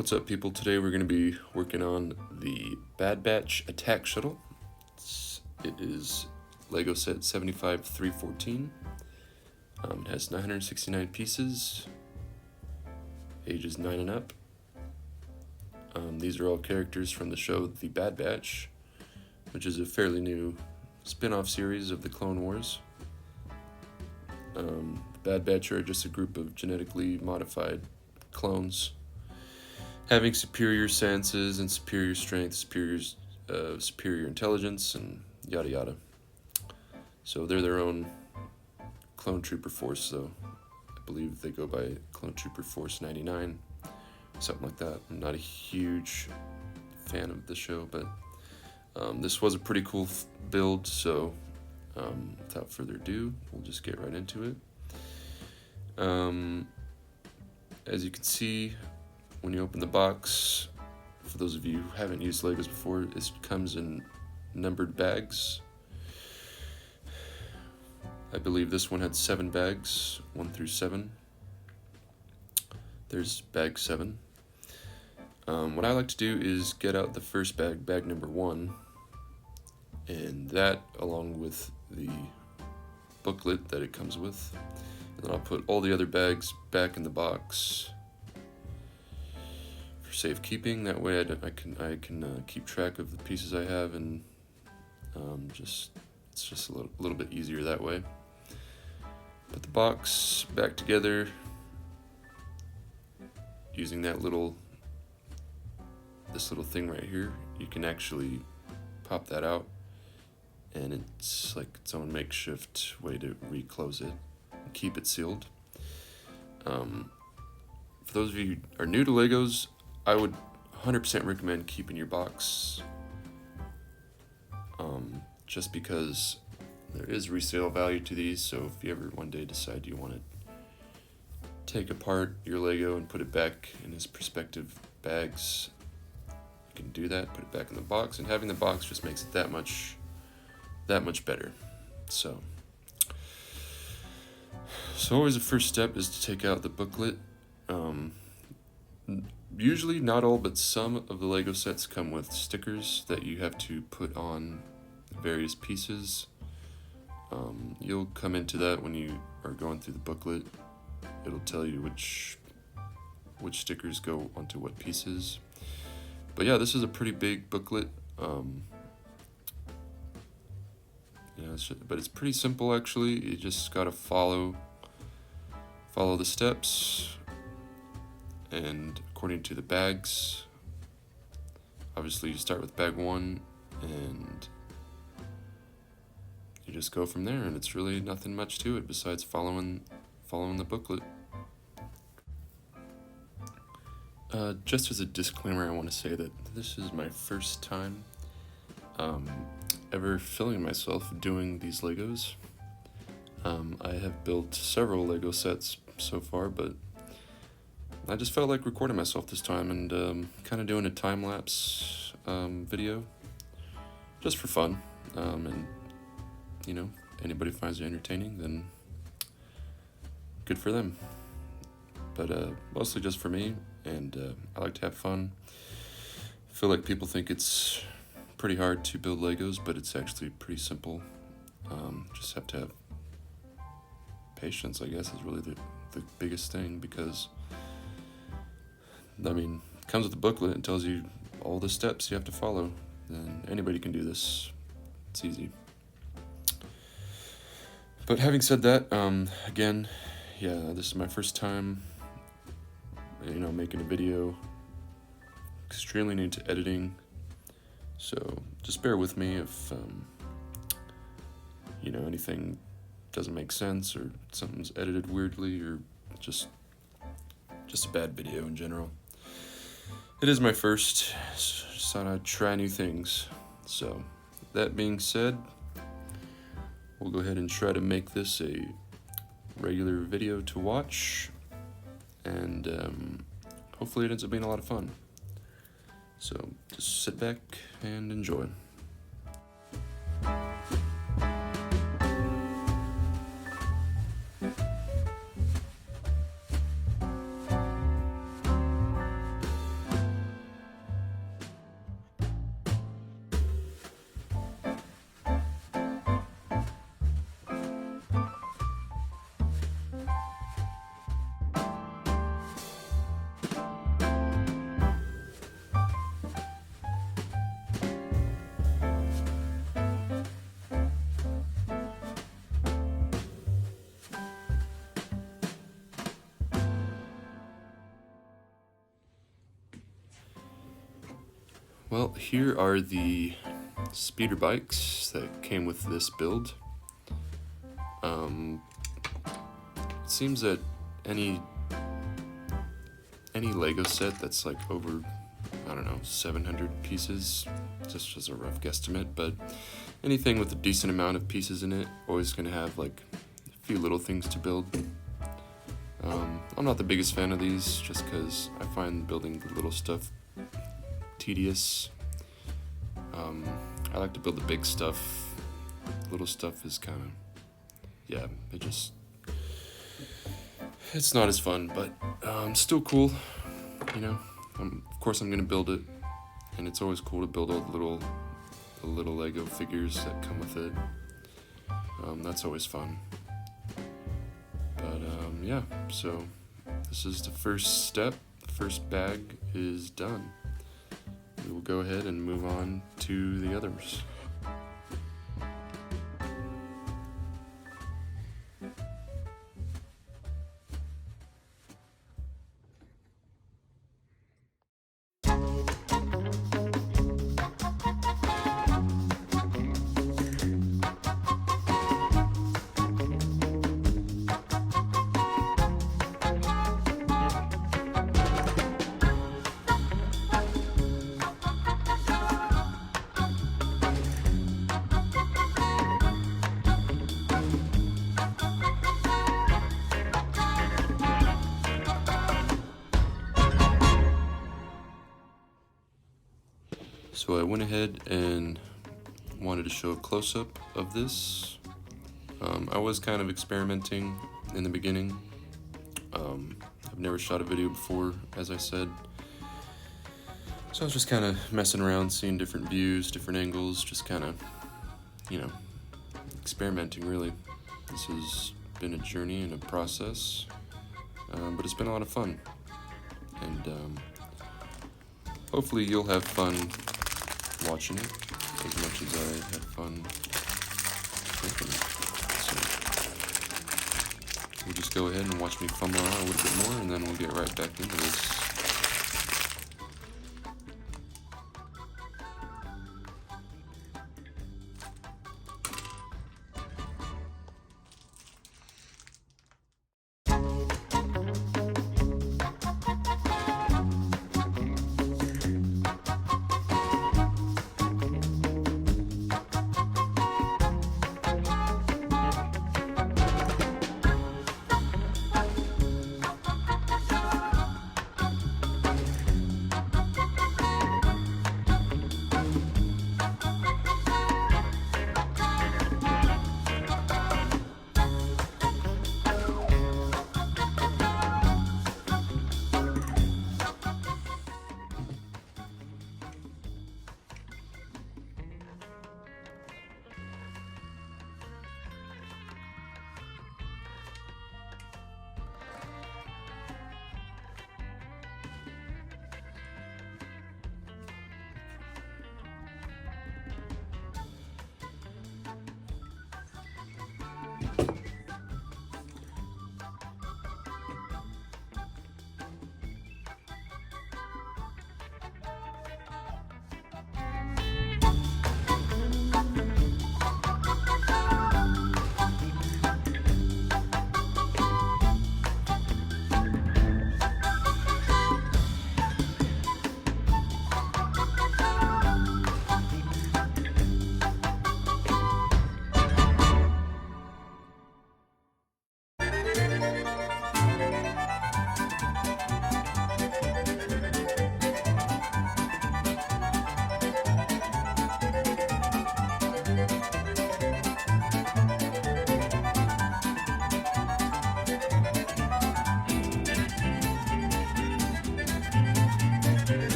What's up, people? Today we're going to be working on the Bad Batch Attack Shuttle. It is Lego set 75314. It has 969 pieces, ages 9 and up. These are all characters from the show The Bad Batch, which is a fairly new spin-off series of the Clone Wars. The Bad Batch are just a group of genetically modified clones having superior senses and superior strength, superior intelligence, and yada yada. So they're their own clone trooper force, though. I believe they go by Clone Trooper Force 99, something like that. I'm not a huge fan of the show, but this was a pretty cool build, so without further ado, we'll just get right into it. As you can see, when you open the box, for those of you who haven't used Legos before, it comes in numbered bags. I believe this one had 7 bags, 1 through 7. There's bag 7. What I like to do is get out the first bag, bag number 1, and that along with the booklet that it comes with. And then I'll put all the other bags back in the box for safekeeping. That way I can keep track of the pieces I have, and it's just a little bit easier that way. Put the box back together using this little thing right here. You can actually pop that out, and it's like its own makeshift way to reclose it and keep it sealed. For those of you who are new to Legos, I would 100% recommend keeping your box, just because there is resale value to these. So if you ever one day decide you want to take apart your Lego and put it back in its respective bags, you can do that, put it back in the box, and having the box just makes it that much better. So always the first step is to take out the booklet. Usually, not all, but some of the Lego sets come with stickers that you have to put on various pieces. You'll come into that when you are going through the booklet. It'll tell you which stickers go onto what pieces. But yeah, this is a pretty big booklet. But it's pretty simple actually. You just gotta follow the steps, and according to the bags, obviously you start with bag 1 and you just go from there, and it's really nothing much to it besides following the booklet. Just as a disclaimer, I want to say that this is my first time ever filming myself doing these Legos. I have built several Lego sets so far, but I just felt like recording myself this time and kind of doing a time-lapse video just for fun. And anybody finds it entertaining, then good for them. But mostly just for me, and I like to have fun. I feel like people think it's pretty hard to build Legos, but it's actually pretty simple. Just have to have patience, I guess, is really the biggest thing, because it comes with a booklet and tells you all the steps you have to follow, and anybody can do this. It's easy. But having said that, again, this is my first time making a video. Extremely new to editing, so just bear with me if anything doesn't make sense, or something's edited weirdly, or just a bad video in general. It is my first, just thought I'd try new things. So that being said, we'll go ahead and try to make this a regular video to watch, and hopefully it ends up being a lot of fun. So just sit back and enjoy. Well, here are the speeder bikes that came with this build. It seems that any Lego set that's like over, I don't know, 700 pieces, just as a rough guesstimate, but anything with a decent amount of pieces in it, always gonna have like a few little things to build. I'm not the biggest fan of these, just because I find building the little stuff tedious. I like to build the big stuff. Little stuff is kind of, yeah, it's not as fun, but still cool, you know. Of course I'm gonna build it, and it's always cool to build all the little Lego figures that come with it. That's always fun. But yeah, so this is the first step. The first bag is done. We will go ahead and move on to the others. So I went ahead and wanted to show a close-up of this. I was kind of experimenting in the beginning. I've never shot a video before, as I said. So I was just kind of messing around, seeing different views, different angles, just kind of, experimenting really. This has been a journey and a process, but it's been a lot of fun. And hopefully you'll have fun watching it as much as I had fun making it. So we'll just go ahead and watch me fumble around a little bit more, and then we'll get right back into this.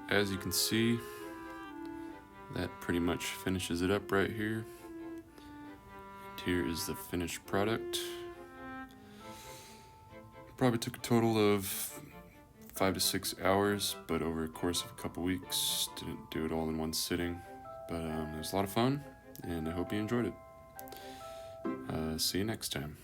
as you can see, that pretty much finishes it up right here. And here is the finished product. Probably took a total of 5 to 6 hours, but over a course of a couple weeks. Didn't do it all in one sitting, but it was a lot of fun, and I hope you enjoyed it. See you next time.